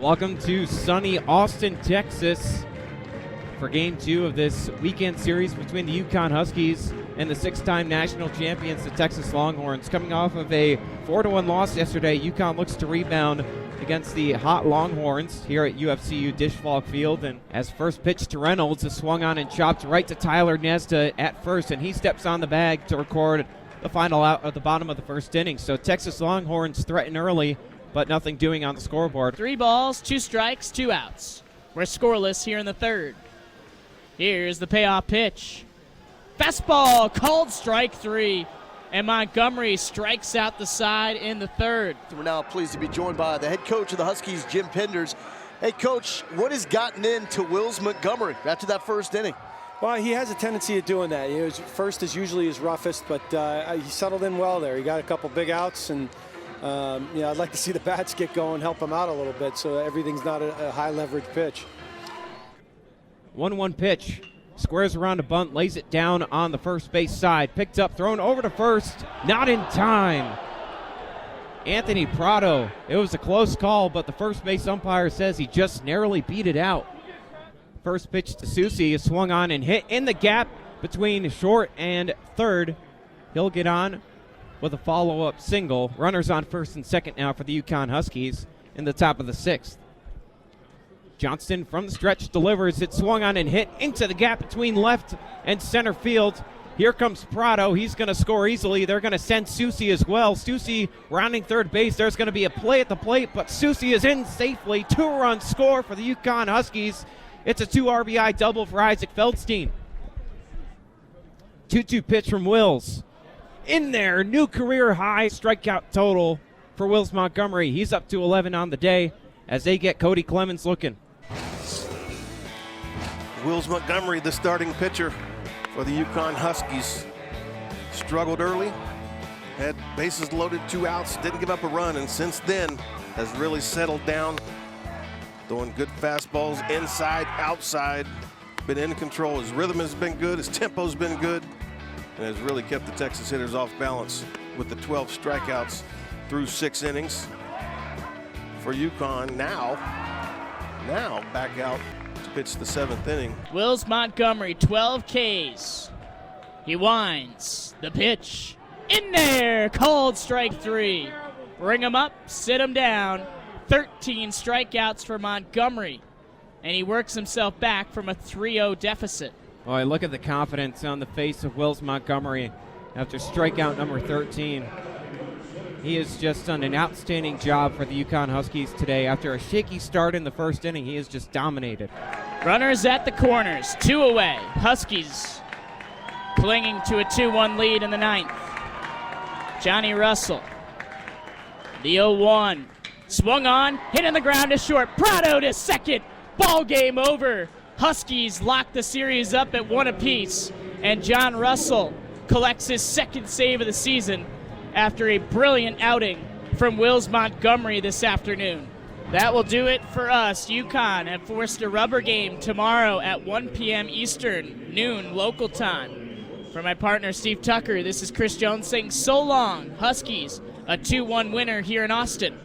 Welcome to sunny Austin, Texas for Game 2 of this weekend series between the UConn Huskies and the six-time national champions, the Texas Longhorns. Coming off of a 4-1 loss yesterday, UConn looks to rebound against the hot Longhorns here at UFCU Disch-Falk Field. And as first pitch to Reynolds is swung on and chopped right to Tyler Nesta at first, and he steps on the bag to record the final out at the bottom of the first inning. So Texas Longhorns threaten early, but nothing doing on the scoreboard. 3 balls, 2 strikes, 2 outs. We're scoreless here in the third. Here's the payoff pitch. Fastball, called strike 3. And Montgomerie strikes out the side in the third. We're now pleased to be joined by the head coach of the Huskies, Jim Penders. Hey, Coach, what has gotten into Wills Montgomerie after that first inning? Well, he has a tendency of doing that. First is usually his roughest, but he settled in well there. He got a couple big outs, and I'd like to see the bats get going, help him out a little bit so that everything's not a high-leverage pitch. 1-1 pitch. Squares around a bunt, lays it down on the first base side. Picked up, thrown over to first. Not in time. Anthony Prado. It was a close call, but the first base umpire says he just narrowly beat it out. First pitch to Susie is swung on and hit in the gap between short and third. He'll get on with a follow-up single. Runners on first and second now for the UConn Huskies in the top of the sixth. Johnston from the stretch delivers. It swung on and hit into the gap between left and center field. Here comes Prado. He's going to score easily. They're going to send Susie as well. Susie rounding third base. There's going to be a play at the plate, but Susie is in safely. 2-run score for the UConn Huskies. It's a 2 RBI double for Isaac Feldstein. 2-2 pitch from Wills. In there, new career high strikeout total for Wills Montgomerie. He's up to 11 on the day as they get Cody Clemens looking. Wills Montgomerie, the starting pitcher for the UConn Huskies, struggled early, had bases loaded, 2 outs, didn't give up a run, and since then has really settled down, throwing good fastballs inside, outside, been in control. His rhythm has been good, his tempo's been good, and has really kept the Texas hitters off balance with the 12 strikeouts through 6 innings. For UConn now back out to pitch the 7th inning. Wills Montgomerie, 12 Ks. He winds. The pitch. In there! Called strike 3. Bring him up, sit him down. 13 strikeouts for Montgomerie. And he works himself back from a 3-0 deficit. Boy, look at the confidence on the face of Wills Montgomerie after strikeout number 13. He has just done an outstanding job for the UConn Huskies today. After a shaky start in the first inning, he has just dominated. Runners at the corners, 2 away. Huskies clinging to a 2-1 lead in the 9th. Johnny Russell, the 0-1. Swung on, hit on the ground to short. Prado to second. Ball game over. Huskies lock the series up at 1 apiece. And John Russell collects his 2nd save of the season after a brilliant outing from Wills Montgomerie this afternoon. That will do it for us. UConn have forced a rubber game tomorrow at 1 p.m. Eastern, noon local time. For my partner Steve Tucker, this is Chris Jones saying so long. Huskies, a 2-1 winner here in Austin.